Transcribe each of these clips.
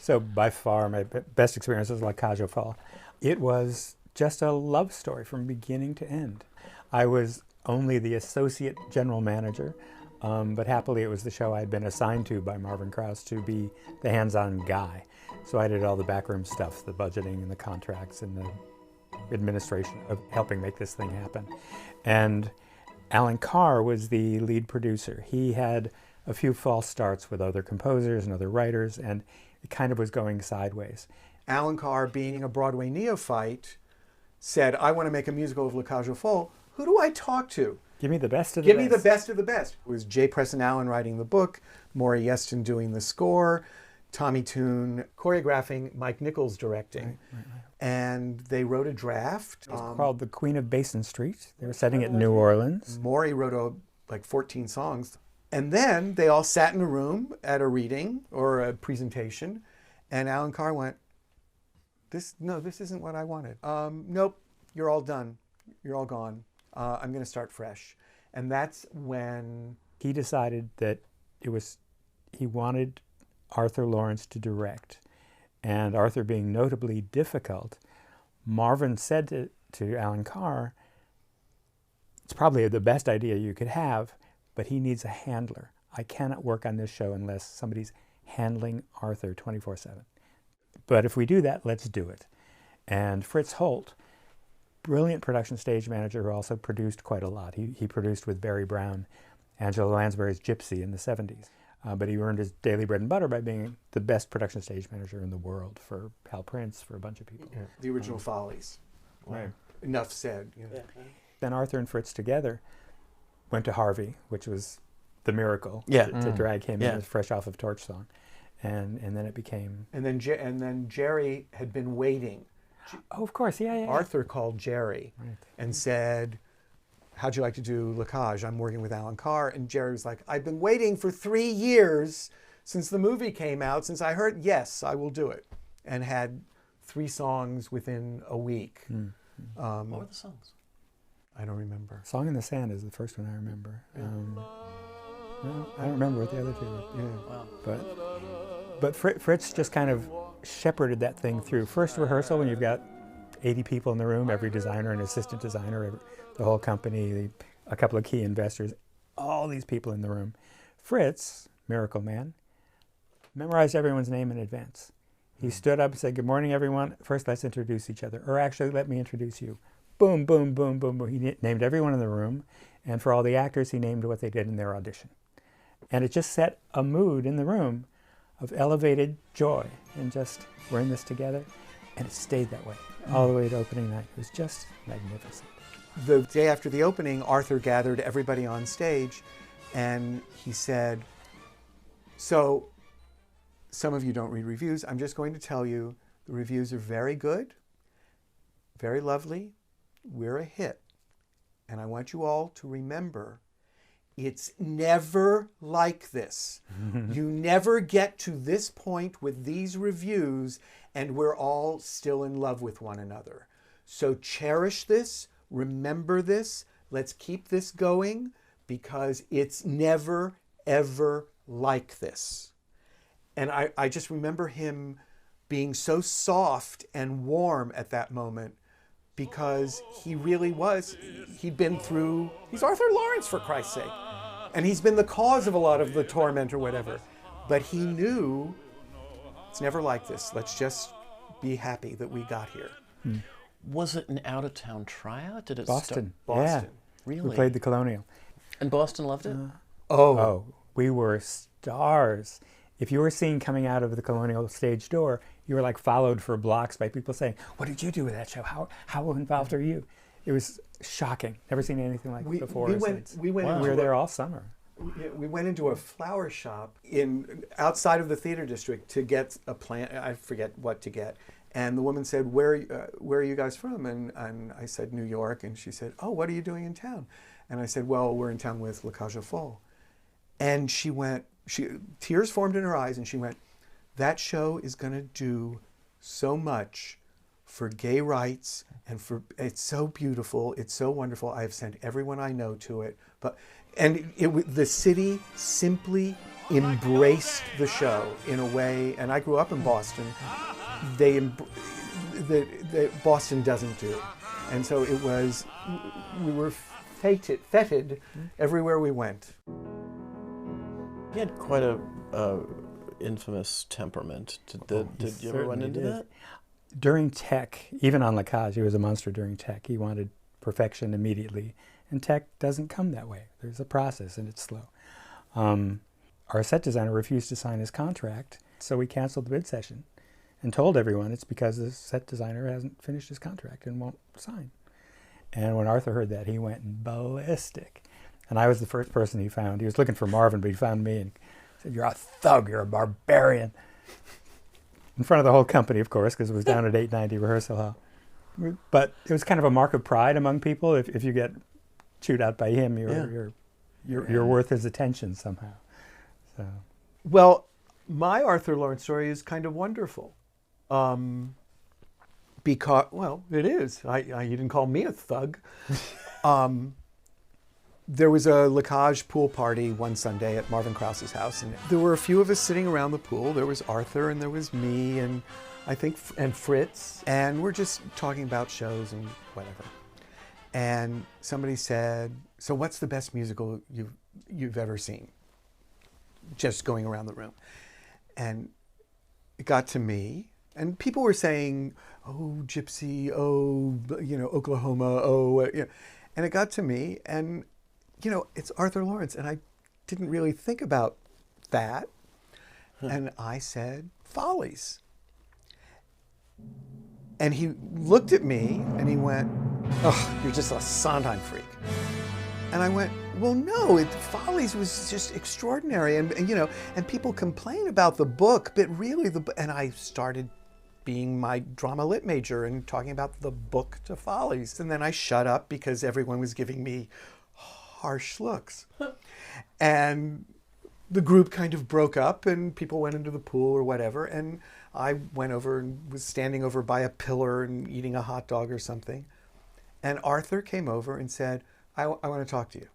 So by far my best experience was La Cage aux Folles. It was just a love story from beginning to end. I was only the associate general manager, but happily it was the show I had been assigned to by Marvin Krause to be the hands-on guy. So I did all the backroom stuff, the budgeting and the contracts and the administration of helping make this thing happen. And Alan Carr was the lead producer. He had a few false starts with other composers and other writers, and it kind of was going sideways. Alan Carr, being a Broadway neophyte, said, I want to make a musical of La Cage aux Folles. Who do I talk to? Give me the best of the best. Give me the best of the best. It was J. Preston Allen writing the book, Maury Yeston doing the score, Tommy Toon choreographing, Mike Nichols directing. Right. And they wrote a draft. It's called The Queen of Basin Street. They were setting it in New Orleans. Maury wrote like 14 songs. And then they all sat in a room at a reading or a presentation, and Alan Carr went, this isn't what I wanted. Nope, you're all done. You're all gone. I'm going to start fresh. And that's when he decided that he wanted Arthur Lawrence to direct. And Arthur being notably difficult, Marvin said to Alan Carr, it's probably the best idea you could have, but he needs a handler. I cannot work on this show unless somebody's handling Arthur 24/7. But if we do that, let's do it. And Fritz Holt, brilliant production stage manager who also produced quite a lot. He produced with Barry Brown, Angela Lansbury's Gypsy in the 70s. But he earned his daily bread and butter by being the best production stage manager in the world for Hal Prince, for a bunch of people. Yeah. The original Follies. Right. Enough said. You know. Yeah. Then Arthur and Fritz together went to Harvey, which was the miracle to drag him in fresh off of Torch Song. And then it became... And then Jerry had been waiting. Oh, of course, yeah. Arthur called Jerry and said, how'd you like to do La Cage? I'm working with Alan Carr. And Jerry was like, I've been waiting for 3 years since the movie came out, since I heard, yes, I will do it. And had 3 songs within a week. What were the songs? I don't remember. Song in the Sand is the first one I remember. No, I don't remember what the other two were. Yeah. Wow. But Fritz just kind of shepherded that thing through. First rehearsal, when you've got 80 people in the room, every designer and assistant designer, the whole company, a couple of key investors, all these people in the room. Fritz, miracle man, memorized everyone's name in advance. He stood up and said, good morning, everyone. First, let's introduce each other. Or actually, let me introduce you. Boom, boom, boom, boom, boom. He named everyone in the room. And for all the actors, he named what they did in their audition. And it just set a mood in the room of elevated joy. And just, we're in this together. And it stayed that way all the way to opening night. It was just magnificent. The day after the opening, Arthur gathered everybody on stage. And he said, so some of you don't read reviews. I'm just going to tell you the reviews are very good, very lovely. We're a hit. And I want you all to remember, it's never like this. You never get to this point with these reviews and we're all still in love with one another. So cherish this, remember this, let's keep this going because it's never, ever like this. And I just remember him being so soft and warm at that moment because he really was, he's Arthur Lawrence for Christ's sake. And he's been the cause of a lot of the torment or whatever. But he knew it's never like this. Let's just be happy that we got here. Was it an out-of-town tryout? Did it Boston. Boston. Yeah. Really? We played the Colonial. And Boston loved it? We were stars. If you were seen coming out of the Colonial stage door, you were like followed for blocks by people saying, what did you do with that show? How involved are you? It was shocking. Never seen anything like it before. We were there all summer. We went into a flower shop outside of the theater district to get a plant. I forget what to get. And the woman said, where are you guys from? And I said, New York. And she said, oh, what are you doing in town? And I said, well, we're in town with La Cage aux Folles. And she went, tears formed in her eyes, and she went, that show is going to do so much for gay rights, and it's so beautiful, it's so wonderful. I have sent everyone I know to it, the city simply embraced the show in a way, and I grew up in Boston, that Boston doesn't do. And so it was, we were feted everywhere we went. He had quite a infamous temperament. Did you ever run into that? During tech, even on La Cage, he was a monster during tech. He wanted perfection immediately. And tech doesn't come that way. There's a process and it's slow. Our set designer refused to sign his contract, so we canceled the bid session and told everyone it's because the set designer hasn't finished his contract and won't sign. And when Arthur heard that, he went ballistic. And I was the first person he found. He was looking for Marvin, but he found me and said, "You're a thug, you're a barbarian." In front of the whole company, of course, because it was down at 890 Rehearsal Hall. But it was kind of a mark of pride among people. If you get chewed out by him, you're worth his attention somehow. So. Well, my Arthur Lawrence story is kind of wonderful. Because, well, it is. You didn't call me a thug. There was a La Cage pool party one Sunday at Marvin Krause's house, and there were a few of us sitting around the pool. There was Arthur, and there was me, and I think, and Fritz, and we're just talking about shows and whatever. And somebody said, "So what's the best musical you've ever seen?" Just going around the room. And it got to me, and people were saying, "Oh, Gypsy, oh, Oklahoma, oh," and it got to me, and it's Arthur Lawrence, and I didn't really think about that. And I said, "Follies." And he looked at me and he went, "Oh, you're just a Sondheim freak." And I went, "Well, no, Follies was just extraordinary." And people complain about the book, but really and I started being my drama lit major and talking about the book to Follies. And then I shut up because everyone was giving me harsh looks. And the group kind of broke up and people went into the pool or whatever. And I went over and was standing over by a pillar and eating a hot dog or something. And Arthur came over and said, I want to talk to you."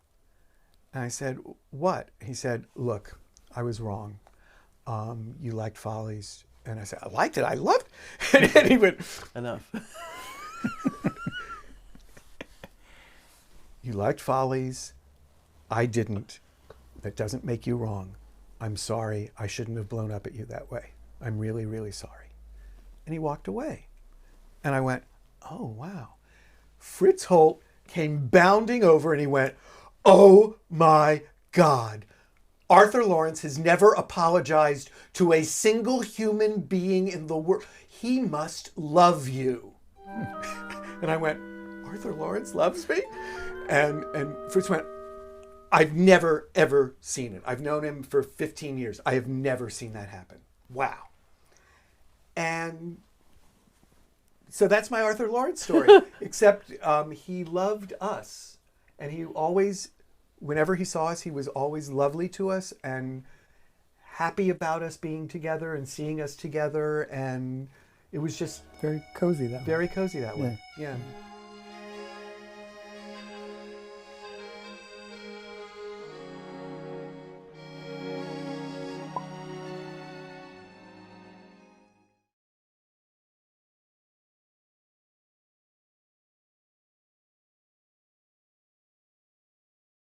And I said, "What?" He said, "Look, I was wrong. You liked Follies." And I said, "I liked it. I loved it." And he went, "Enough." "You liked Follies. I didn't. That doesn't make you wrong. I'm sorry. I shouldn't have blown up at you that way. I'm really, really sorry." And he walked away. And I went, "Oh, wow." Fritz Holt came bounding over and he went, "Oh my God. Arthur Lawrence has never apologized to a single human being in the world. He must love you." And I went, "Arthur Lawrence loves me?" And Fritz went, "I've never, ever seen it. I've known him for 15 years. I have never seen that happen. Wow." And so that's my Arthur Lawrence story, except he loved us. And he always, whenever he saw us, he was always lovely to us and happy about us being together and seeing us together. And it was just Very cozy that way. very cozy that way. Yeah.